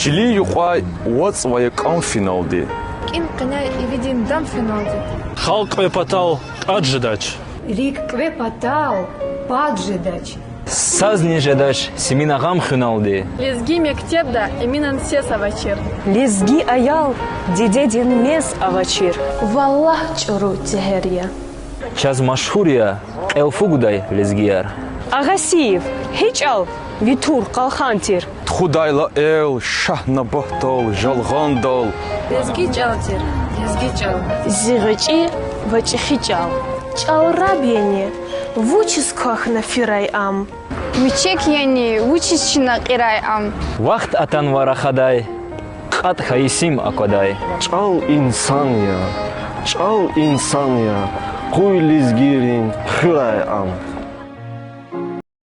Ҷили юқва уацвая кам финалди. Кин қина ивидин дам финалди. Халк вепатал аджидач. Рик квепатал паджидач. Сазни жедач семинагам финалди. Лезги мектепда иминан сес авачир. Лезги аял дедеден мес авачир. Валлах чуру тегерия. Час машхурия элфугудай лезгияр. Агасиев, хичал, витур калхантир. Тхудайла эл, шахна бахтал, жалгандал. Лезги чалтир. Лезги чал. Зигычи вачихичал. Чалрабьяне, вучисках на фирай ам. Вичек яни вучисчина қирай ам. Вақт атан варахадай. Қат хаисим акадай. Чал инсания, қуй лезгирин хирай ам.